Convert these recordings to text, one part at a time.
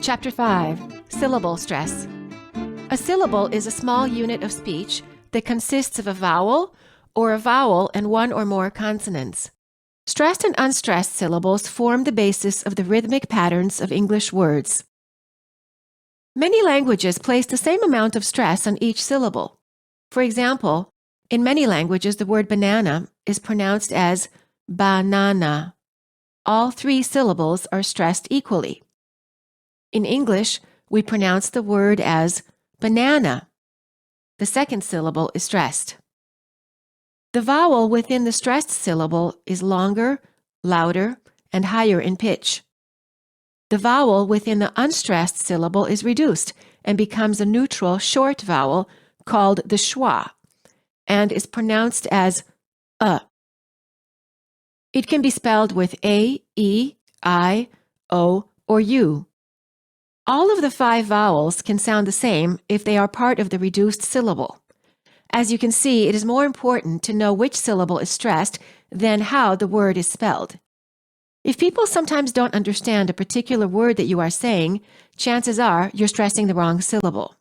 Chapter 5. Syllable Stress. A syllable is a small unit of speech that consists of a vowel or a vowel and one or more consonants. Stressed and unstressed syllables form the basis of the rhythmic patterns of English words. Many languages place the same amount of stress on each syllable. For example, in many languages the word banana is pronounced as banana. All three syllables are stressed equally. In English, we pronounce the word as banana. The second syllable is stressed. The vowel within the stressed syllable is longer, louder, and higher in pitch. The vowel within the unstressed syllable is reduced and becomes a neutral short vowel called the schwa and is pronounced as It can be spelled with A, E, I, O, or U. All of the 5 vowels can sound the same if they are part of the reduced syllable. As you can see, it is more important to know which syllable is stressed than how the word is spelled. If people sometimes don't understand a particular word that you are saying, chances are you're stressing the wrong syllable.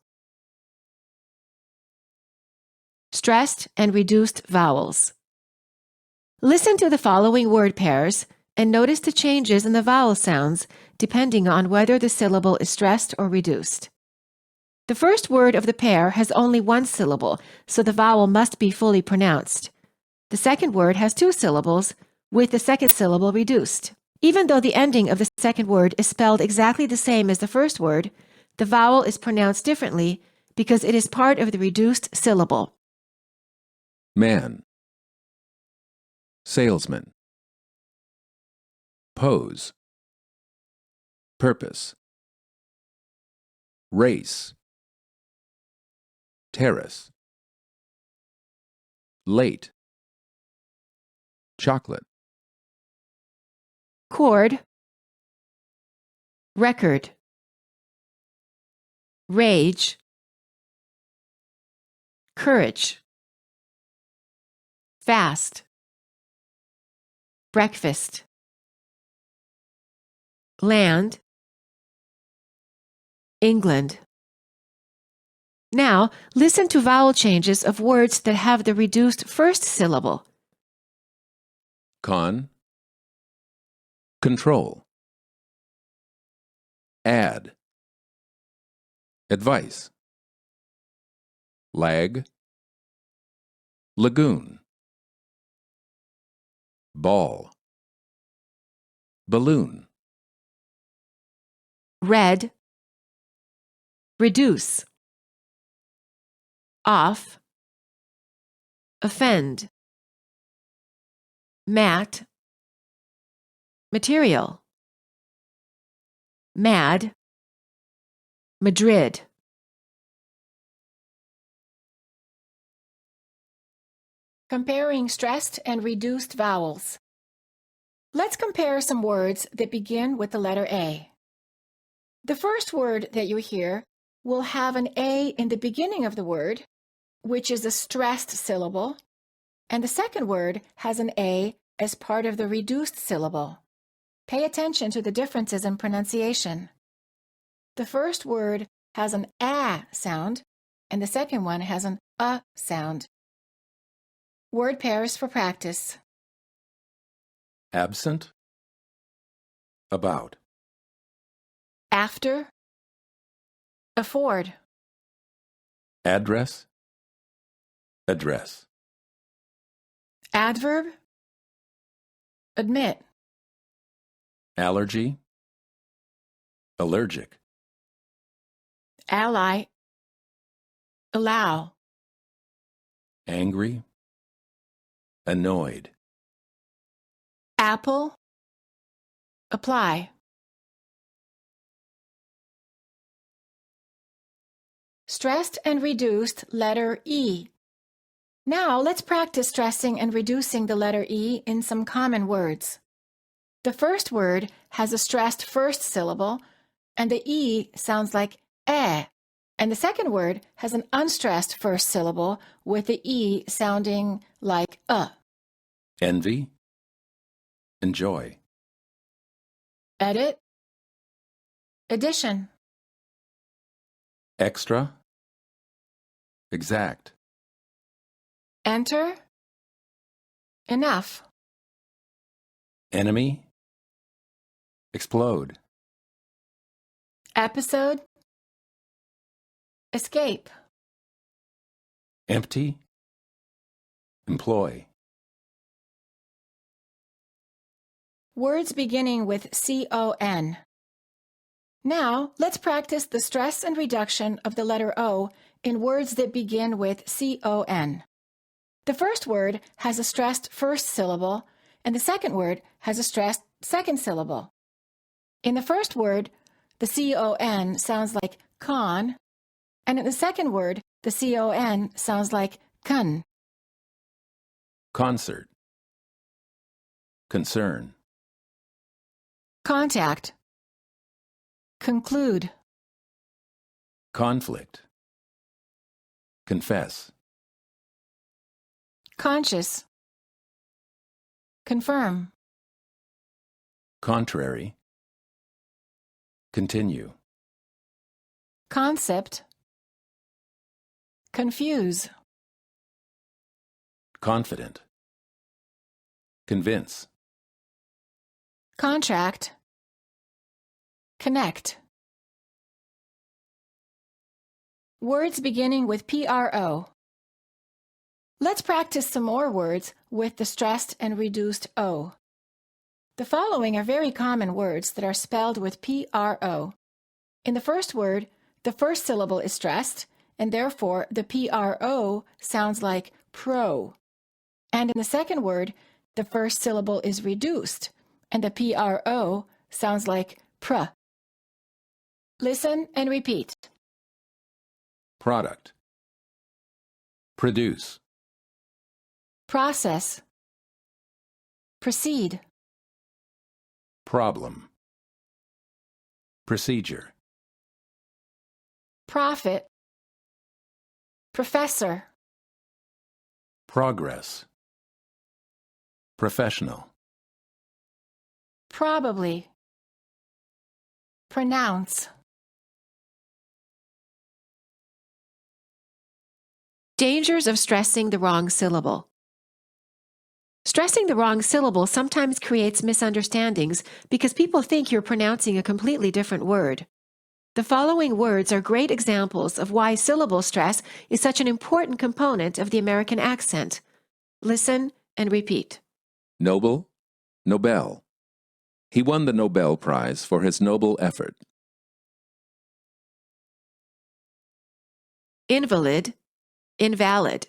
Stressed and reduced vowels. Listen to the following word pairs and notice the changes in the vowel sounds depending on whether the syllable is stressed or reduced. The first word of the pair has only one syllable, so the vowel must be fully pronounced. The second word has 2 syllables, with the second syllable reduced. Even though the ending of the second word is spelled exactly the same as the first word, the vowel is pronounced differently because it is part of the reduced syllable. Man, salesman, pose, purpose, race, terrace, late, chocolate, Chord, record, rage, courage, fast, breakfast, land, England. Now, listen to vowel changes of words that have the reduced first syllable. control, add, advice, lag, lagoon, ball, balloon, Red, reduce, off, offend, mat, material, mad, Madrid. Comparing stressed and reduced vowels. Let's compare some words that begin with the letter A. The first word that you hear will have an A in the beginning of the word, which is a stressed syllable, and the second word has an A as part of the reduced syllable. Pay attention to the differences in pronunciation. The first word has an A sound, and the second one has an A sound. Word pairs for practice. absent, about, After, afford, address, address, adverb, admit, allergy, allergic, ally, allow, angry, annoyed, apple, apply. Stressed and reduced letter E. Now let's practice stressing and reducing the letter E in some common words. The first word has a stressed first syllable, and the E sounds like eh, and the second word has an unstressed first syllable with the E sounding like envy, enjoy, edit, addition, extra, exact, enter, enough, enemy, explode, episode, escape, empty, employ. Words beginning with CON. Now, let's practice the stress and reduction of the letter O in words that begin with CON. The first word has a stressed first syllable, and the second word has a stressed second syllable. In the first word, the CON sounds like con, and in the second word, the CON sounds like con. Concert, concern, Contact, conclude, conflict, confess, conscious, confirm, contrary, continue, concept, confuse, confident, convince, contract, connect. Words beginning with PRO. Let's practice some more words with the stressed and reduced O. The following are very common words that are spelled with PRO. In the first word, the first syllable is stressed, and therefore the PRO sounds like pro. And in the second word, the first syllable is reduced, and the PRO sounds like pr. Listen and repeat. product, produce, Process. Proceed. problem, procedure, Profit. Professor. progress, professional, Probably. Pronounce. Dangers of stressing the wrong syllable. Stressing the wrong syllable sometimes creates misunderstandings because people think you're pronouncing a completely different word. The following words are great examples of why syllable stress is such an important component of the American accent. Listen and repeat. noble, Nobel. He won the Nobel Prize for his noble effort. Invalid, invalid.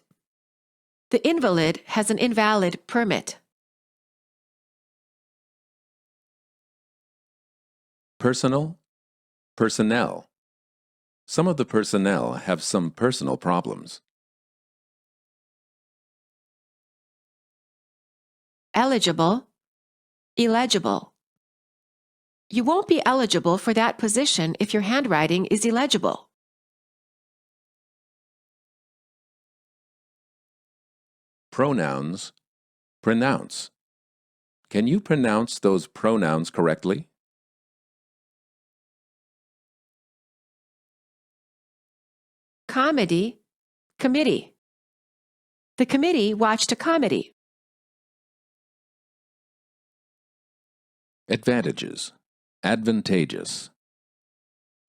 The invalid has an invalid permit. Personal, personnel. Some of the personnel have some personal problems. Eligible, illegible. You won't be eligible for that position if your handwriting is illegible. Pronouns, pronounce. Can you pronounce those pronouns correctly? Comedy, committee. The committee watched a comedy. Advantages, advantageous.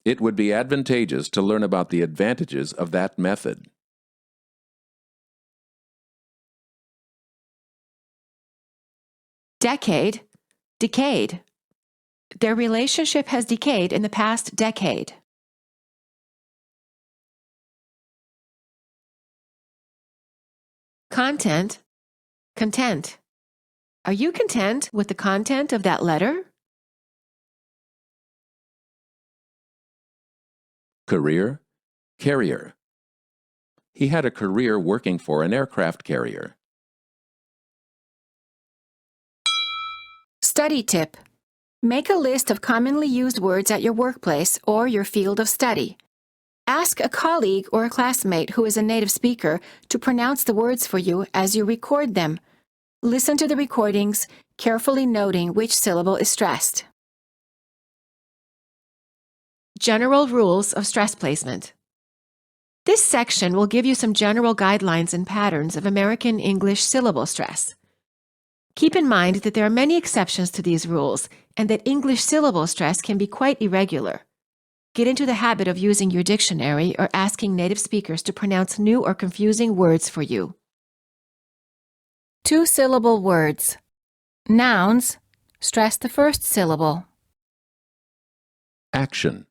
It would be advantageous to learn about the advantages of that method. Decade, decayed. Their relationship has decayed in the past decade. Content, content. Are you content with the content of that letter? Career, carrier. He had a career working for an aircraft carrier. Study tip. Make a list of commonly used words at your workplace or your field of study. Ask a colleague or a classmate who is a native speaker to pronounce the words for you as you record them. Listen to the recordings, carefully noting which syllable is stressed. General rules of stress placement. This section will give you some general guidelines and patterns of American English syllable stress. Keep in mind that there are many exceptions to these rules and that English syllable stress can be quite irregular. Get into the habit of using your dictionary or asking native speakers to pronounce new or confusing words for you. Two-syllable words. Nouns, stress the first syllable. Action.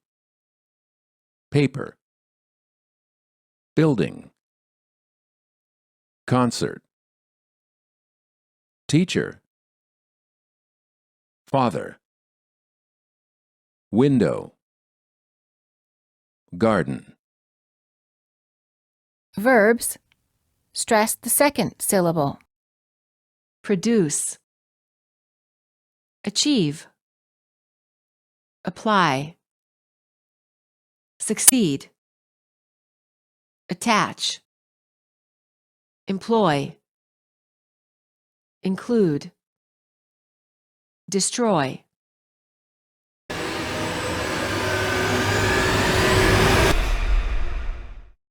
Paper. Building. Concert. Teacher. Father. Window. Garden. Verbs, stress the second syllable. Produce. Achieve. Apply. Succeed. Attach. Employ. Include. Destroy.